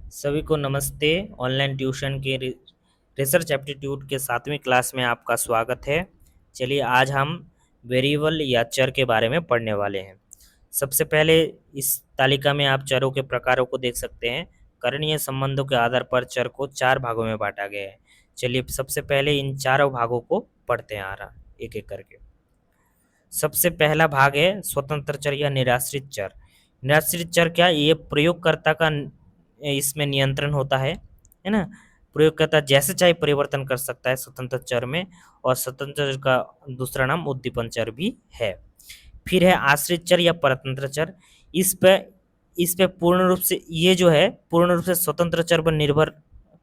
सभी को नमस्ते। ऑनलाइन ट्यूशन के रिसर्च एप्टीट्यूड के 7वीं क्लास में आपका स्वागत है। चलिए आज हम वेरिएबल या चर के बारे में पढ़ने वाले हैं। सबसे पहले इस तालिका में आप चरों के प्रकारों को देख सकते हैं। करणीय संबंधों के आधार पर चर को 4 भागों में बांटा गया है। चलिए सबसे पहले इन चारों भागों को पढ़ते हैं एक एक करके। सबसे पहला भाग है स्वतंत्र चर या निराश्रित चर। निराश्रित चर क्या, ये प्रयोगकर्ता का इसमें नियंत्रण होता है ना। प्रयोगकर्ता जैसे चाहे परिवर्तन कर सकता है स्वतंत्र चर में, और स्वतंत्र चर का दूसरा नाम उद्दीपन चर भी है। फिर है आश्रित चर या परतंत्र चर। इस पे पूर्ण रूप से ये जो है पूर्ण रूप से स्वतंत्र चर पर निर्भर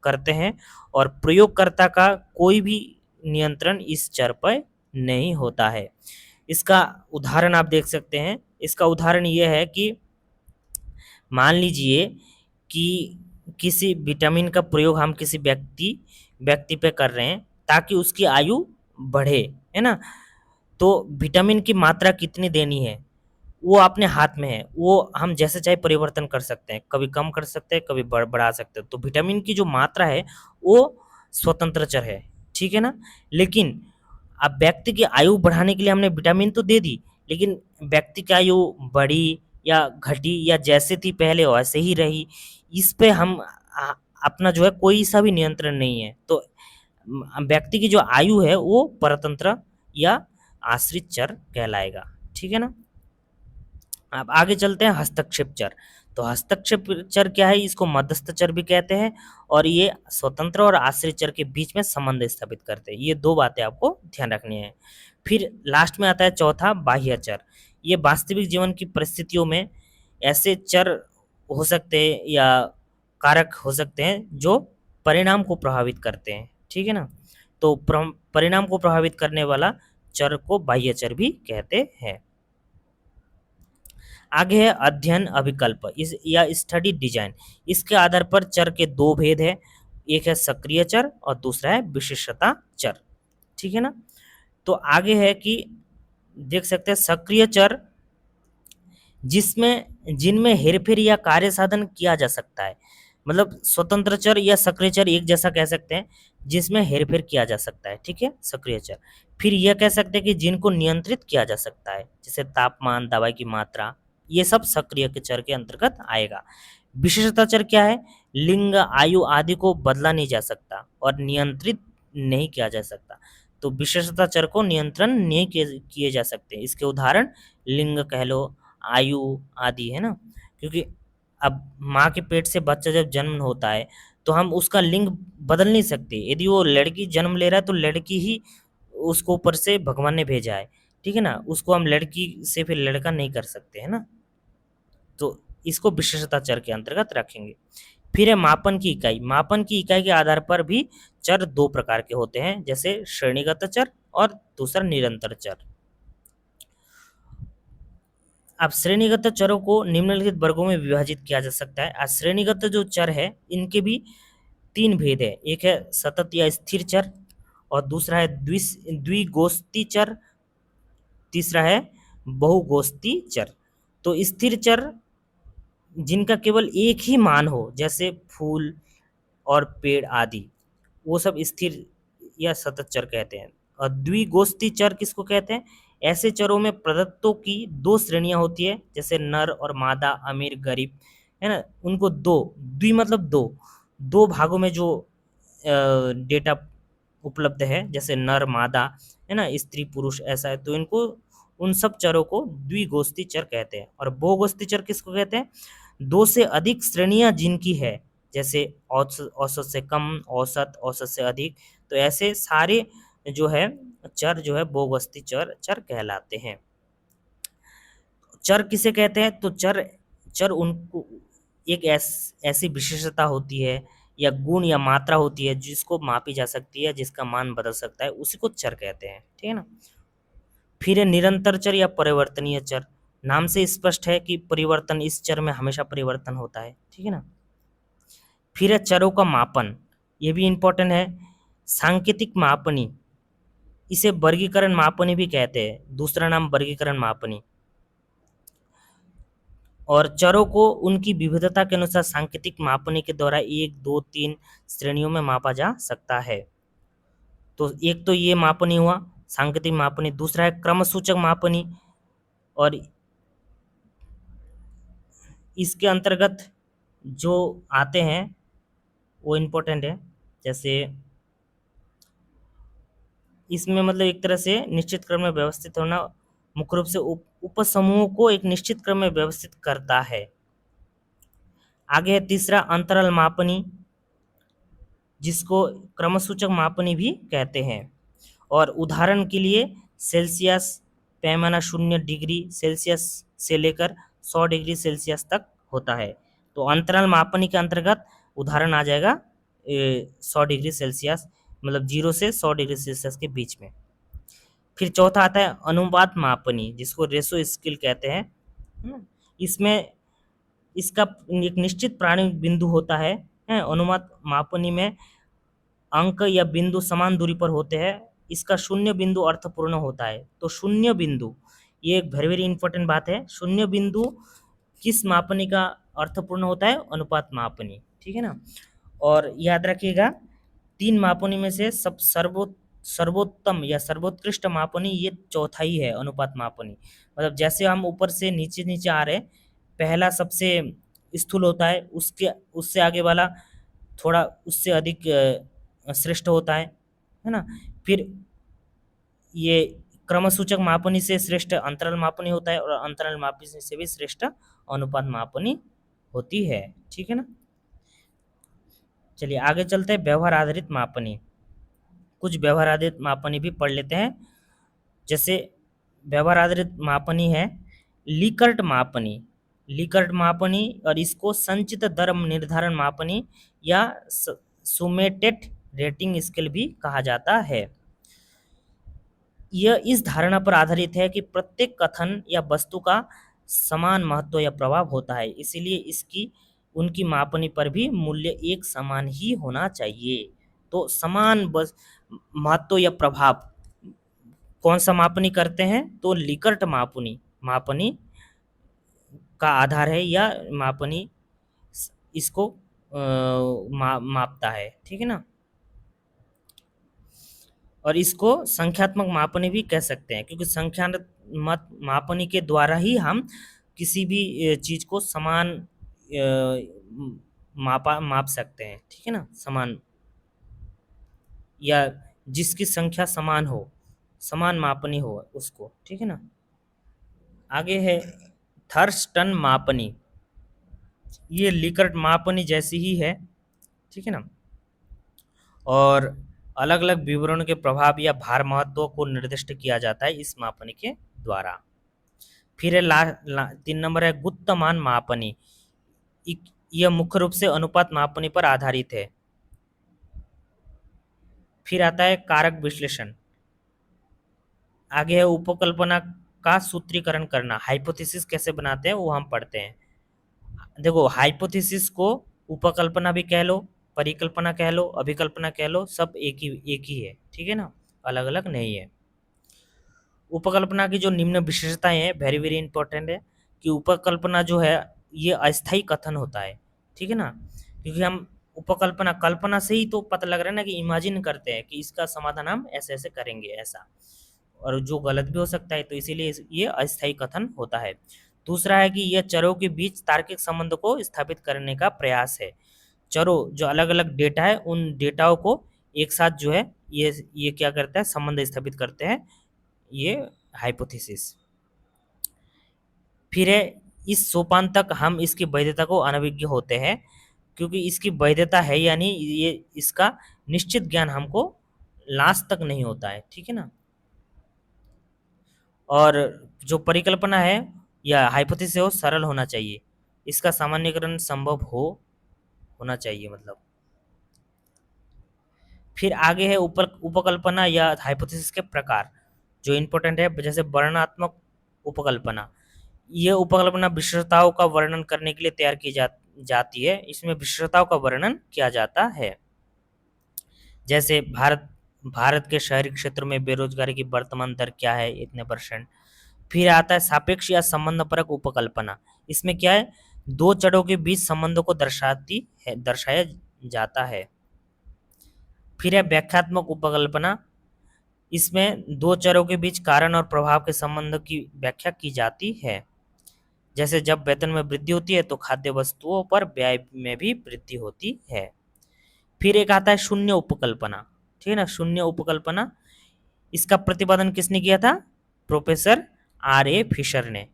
करते हैं, और प्रयोगकर्ता का कोई भी नियंत्रण इस चर पर नहीं होता है। इसका उदाहरण आप देख सकते हैं। इसका उदाहरण ये है कि मान लीजिए कि किसी विटामिन का प्रयोग हम किसी व्यक्ति पे कर रहे हैं ताकि उसकी आयु बढ़े, है ना। तो विटामिन की मात्रा कितनी देनी है वो अपने हाथ में है। वो हम जैसे चाहे परिवर्तन कर सकते हैं, कभी कम कर सकते हैं, कभी बढ़ा सकते हैं। तो विटामिन की जो मात्रा है वो स्वतंत्र चर है, ठीक है ना। लेकिन अब व्यक्ति की आयु बढ़ाने के लिए हमने विटामिन तो दे दी, लेकिन व्यक्ति की आयु बढ़ी या घटी या जैसे थी पहले वैसे ही रही, इस पे हम अपना जो है कोई सा भी नियंत्रण नहीं है। तो व्यक्ति की जो आयु है वो परतंत्र या आश्रित चर कहलाएगा, ठीक है ना। अब आगे चलते हैं हस्तक्षेप चर। तो हस्तक्षेप चर क्या है, इसको मध्यस्थ चर भी कहते हैं, और ये स्वतंत्र और आश्रित चर के बीच में संबंध स्थापित करते हैं। ये दो बातें आपको ध्यान रखनी है। फिर लास्ट में आता है चौथा बाह्य चर। ये वास्तविक जीवन की परिस्थितियों में ऐसे चर हो सकते हैं या कारक हो सकते हैं जो परिणाम को प्रभावित करते हैं, ठीक है ना। तो परिणाम को प्रभावित करने वाला चर को बाह्य चर भी कहते हैं। आगे है अध्ययन अभिकल्प इस या स्टडी डिजाइन। इसके आधार पर चर के दो भेद है, एक है सक्रिय चर और दूसरा है विशेषता चर, ठीक है ना। तो आगे है कि देख सकते हैं सक्रिय चर जिनमें हेरफेर या कार्य साधन किया जा सकता है। मतलब स्वतंत्र चर या सक्रिय चर एक जैसा कह सकते हैं, जिसमें हेरफेर किया जा सकता है, ठीक है, सक्रिय चर। फिर यह कह सकते हैं कि जिनको नियंत्रित किया जा सकता है, जैसे तापमान, दवाई की मात्रा, ये सब सक्रिय के चर के अंतर्गत आएगा। विशेषता चर क्या है, लिंग, आयु आदि को बदला नहीं जा सकता और नियंत्रित नहीं किया जा सकता। तो विशेषता चर को नियंत्रण नहीं किए जा सकते। इसके उदाहरण लिंग कह लो, आयु आदि, है ना। क्योंकि अब माँ के पेट से बच्चा जब जन्म होता है तो हम उसका लिंग बदल नहीं सकते। यदि वो लड़की जन्म ले रहा है तो लड़की ही उसको ऊपर से भगवान ने भेजा है, ठीक है ना। उसको हम लड़की से फिर लड़का नहीं कर सकते, है ना। तो इसको विशेषता चर के अंतर्गत रखेंगे। फिर है मापन की इकाई। मापन की इकाई के आधार पर भी चर दो प्रकार के होते हैं, जैसे श्रेणीगत चर और दूसरा निरंतर चर। अब श्रेणीगत चरों को निम्नलिखित वर्गों में विभाजित किया जा सकता है। आज श्रेणीगत जो चर है इनके भी तीन भेद है, एक है सतत या स्थिर चर, और दूसरा है द्विगोष्ठी चर, तीसरा है बहुगोष्ठी चर। तो स्थिर चर जिनका केवल एक ही मान हो, जैसे फूल और पेड़ आदि, वो सब स्थिर या सतत चर कहते हैं। और द्विगोष्ठी चर किसको कहते हैं, ऐसे चरों में प्रदत्तों की दो श्रेणियां होती है, जैसे नर और मादा, अमीर गरीब, है ना। उनको दो, द्वि मतलब दो, दो भागों में जो डेटा उपलब्ध है, जैसे नर मादा, है ना, स्त्री पुरुष, ऐसा है। तो इनको उन सब चरों को द्विगोष्ठी चर कहते हैं। और बहुगोष्ठी चर किसको कहते हैं, दो से अधिक श्रेणियां जिनकी है, जैसे औसत, औसत से कम, औसत, औसत से अधिक। तो ऐसे सारे जो है चर जो है बहुगोष्ठी चर चर कहलाते हैं। चर किसे कहते हैं, तो चर चर उनको एक ऐसी विशेषता होती है या गुण या मात्रा होती है जिसको मापी जा सकती है, जिसका मान बदल सकता है, उसी को चर कहते हैं, ठीक है ना। फिर है निरंतर चर या परिवर्तनीय चर। नाम से स्पष्ट है कि परिवर्तन, इस चर में हमेशा परिवर्तन होता है, ठीक है ना। फिर है चरों का मापन, ये भी इंपॉर्टेंट है। सांकेतिक मापनी, इसे वर्गीकरण मापनी भी कहते हैं, दूसरा नाम वर्गीकरण मापनी। और चरों को उनकी विविधता के अनुसार सांकेतिक मापनी के द्वारा 1, 2, 3 श्रेणियों में मापा जा सकता है। तो एक तो ये मापनी हुआ सांकेतिक मापनी, दूसरा है क्रमसूचक मापनी, और इसके अंतर्गत जो आते हैं वो इम्पोर्टेंट है। जैसे इसमें मतलब एक तरह से निश्चित क्रम में व्यवस्थित होना मुख्य रूप से उपसमूहों को एक निश्चित क्रम में व्यवस्थित करता है। आगे है तीसरा अंतराल मापनी, जिसको क्रमसूचक मापनी भी कहते हैं। और उदाहरण के लिए सेल्सियस पैमाना 0 डिग्री सेल्सियस से लेकर 100 डिग्री सेल्सियस तक होता है। तो अंतराल मापनी के अंतर्गत उदाहरण आ जाएगा 100 डिग्री सेल्सियस, मतलब 0 से 100 डिग्री सेल्सियस के बीच में। फिर चौथा आता है अनुपात मापनी, जिसको रेशो स्केल कहते हैं। इसमें इसका एक निश्चित प्रारंभिक बिंदु होता है। अनुपात मापनी में अंक या बिंदु समान दूरी पर होते हैं। इसका शून्य बिंदु अर्थपूर्ण होता है। तो शून्य बिंदु, ये एक वेरी वेरी इंपॉर्टेंट बात है। शून्य बिंदु किस मापनी का अर्थपूर्ण होता है? अनुपात मापनी, ठीक है ना। और याद रखिएगा 3 मापनी में से सर्वोत्तम या सर्वोत्कृष्ट मापनी ये चौथा ही है, अनुपात मापनी। मतलब जैसे हम ऊपर से नीचे नीचे आ रहे, पहला सबसे स्थूल होता है, उसके उससे आगे वाला थोड़ा उससे अधिक श्रेष्ठ होता है ना। फिर ये क्रमसूचक मापनी से श्रेष्ठ अंतराल मापनी होता है, और अंतराल मापनी से भी श्रेष्ठ अनुपात मापनी होती है, ठीक है ना। चलिए आगे चलते हैं व्यवहार आधारित मापनी। कुछ व्यवहार आधारित मापनी भी पढ़ लेते हैं। जैसे व्यवहार आधारित मापनी है लिकर्ट मापनी। लिकर्ट मापनी, और इसको संचित दर निर्धारण मापनी या सुमेटेड रेटिंग स्केल भी कहा जाता है। यह इस धारणा पर आधारित है कि प्रत्येक कथन या वस्तु का समान महत्व या प्रभाव होता है, इसीलिए इसकी उनकी मापनी पर भी मूल्य एक समान ही होना चाहिए। तो समान महत्व या प्रभाव कौन सा मापनी करते हैं? तो लिकर्ट मापनी मापनी का आधार है, या मापनी इसको मापता है, ठीक है ना। और इसको संख्यात्मक मापनी भी कह सकते हैं, क्योंकि संख्यात्मक मापनी के द्वारा ही हम किसी भी चीज को समान माप सकते हैं, ठीक है ना। समान या जिसकी संख्या समान हो, समान मापनी हो उसको, ठीक है ना। आगे है थर्स्टन मापनी। ये लिकर्ट मापनी जैसी ही है, ठीक है ना। और अलग अलग विवरण के प्रभाव या भार महत्व को निर्दिष्ट किया जाता है इस मापनी के द्वारा। फिर है 3 नंबर है गुप्तमान मापनी। यह मुख्य रूप से अनुपात मापनी पर आधारित है। फिर आता है कारक विश्लेषण। आगे है उपकल्पना का सूत्रीकरण करना। हाइपोथेसिस कैसे बनाते हैं वो हम पढ़ते हैं। देखो हाइपोथेसिस को उपकल्पना भी कह लो, परिकल्पना कह लो, अभिकल्पना कह लो, सब एक ही है, ठीक है ना, अलग अलग नहीं है। उपकल्पना की जो निम्न विशेषताएं हैं वेरी वेरी इंपॉर्टेंट है, कि उपकल्पना जो है ये अस्थायी कथन होता है, ठीक है ना। क्योंकि हम उपकल्पना कल्पना से ही तो पता लग रहा है ना, कि इमेजिन करते हैं कि इसका समाधान हम ऐसे ऐसे करेंगे ऐसा, और जो गलत भी हो सकता है, तो इसीलिए ये अस्थायी कथन होता है। दूसरा है कि यह चरों के बीच तार्किक संबंध को स्थापित करने का प्रयास है। चरों जो अलग अलग डेटा है उन डेटाओं को एक साथ जो है ये क्या करता है, संबंध स्थापित करते हैं, ये हाइपोथेसिस। फिर है इस सोपान तक हम इसकी वैधता को अनभिज्ञ होते हैं, क्योंकि इसकी वैधता है यानी ये इसका निश्चित ज्ञान हमको लास्ट तक नहीं होता है, ठीक है ना। और जो परिकल्पना है या हाइपोथेसिस हो सरल होना चाहिए, इसका सामान्यीकरण संभव होना चाहिए मतलब। फिर आगे है उपकल्पना या हाइपोथेसिस के प्रकार जो इम्पोर्टेंट है। जैसे वर्णनात्मक उपकल्पना, ये उपकल्पना विशेषताओं का वर्णन करने के लिए तैयार की जाती है। इसमें विशेषताओं का वर्णन किया जाता है। जैसे भारत के शहरी क्षेत्रों में बेरोजगारी की वर्तमान दर क्या है, इतने %। फिर आता है सापेक्ष या संबंधपरक उपकल्पना। इसमें क्या है, दो जड़ों के बीच संबंधों को दर्शाया जाता है। फिर है व्याख्यात्मक उपकल्पना। इसमें दो चरों के बीच कारण और प्रभाव के संबंध की व्याख्या की जाती है। जैसे जब वेतन में वृद्धि होती है तो खाद्य वस्तुओं पर व्यय में भी वृद्धि होती है। फिर एक आता है शून्य उपकल्पना। ठीक है ना, शून्य उपकल्पना, इसका प्रतिपादन किसने किया था? Professor R.A. फिशर ने।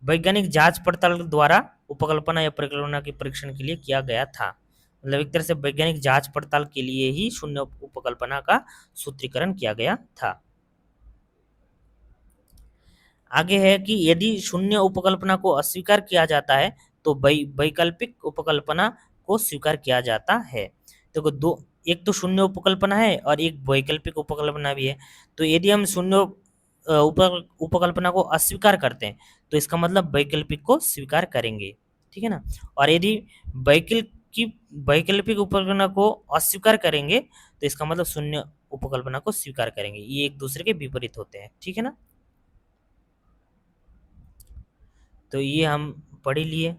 वैज्ञानिक जांच पड़ताल द्वारा उपकल्पना या परिकल्पना के परीक्षण के लिए किया गया था। मतलब एक तरह से वैज्ञानिक जांच पड़ताल के लिए ही शून्य उपकल्पना का सूत्रीकरण किया गया था। आगे है कि यदि शून्य उपकल्पना को अस्वीकार किया जाता है तो वैकल्पिक उपकल्पना को स्वीकार किया जाता है। देखो दो, एक तो शून्य उपकल्पना है और एक वैकल्पिक उपकल्पना भी है। तो यदि हम शून्य उपकल्पना को अस्वीकार करते हैं तो इसका मतलब वैकल्पिक को स्वीकार करेंगे। ठीक है ना। और यदि वैकल्पिक उपकल्पना को अस्वीकार करेंगे तो इसका मतलब शून्य उपकल्पना को स्वीकार करेंगे। ये एक दूसरे के विपरीत होते हैं। ठीक है ना। तो ये हम पढ़ ही लिए।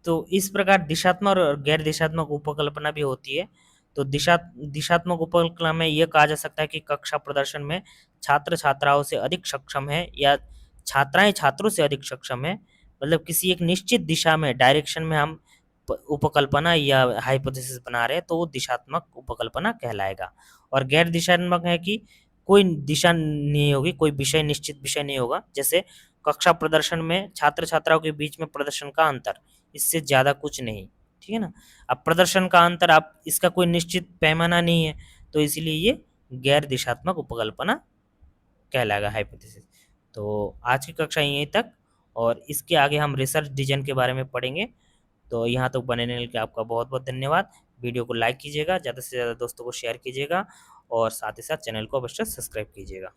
तो इस प्रकार दिशात्मक और गैर दिशात्मक उपकल्पना भी होती है। तो दिशात्मक उपकल्पना में यह कहा जा सकता है कि कक्षा प्रदर्शन में छात्र छात्राओं से अधिक सक्षम है या छात्राएं छात्रों से अधिक सक्षम है। मतलब किसी एक निश्चित दिशा में, डायरेक्शन में हम उपकल्पना या हाइपोथेसिस बना रहे हैं तो वो दिशात्मक उपकल्पना कहलाएगा। और गैर दिशात्मक है कि कोई दिशा नहीं होगी, कोई विषय, निश्चित विषय नहीं होगा। जैसे कक्षा प्रदर्शन में छात्र छात्राओं के बीच में प्रदर्शन का अंतर, इससे ज्यादा कुछ नहीं। ठीक है ना। अब प्रदर्शन का अंतर, आप इसका कोई निश्चित पैमाना नहीं है, तो इसलिए ये गैर दिशात्मक उपकल्पना कहलाएगा, हाइपोथेसिस। तो आज की कक्षा यहीं तक, और इसके आगे हम रिसर्च डिजाइन के बारे में पढ़ेंगे। तो यहाँ तक बने रहने के लिए आपका बहुत बहुत धन्यवाद। वीडियो को लाइक कीजिएगा, ज़्यादा से ज़्यादा दोस्तों को शेयर कीजिएगा, और साथ ही साथ चैनल को अवश्य सब्सक्राइब कीजिएगा।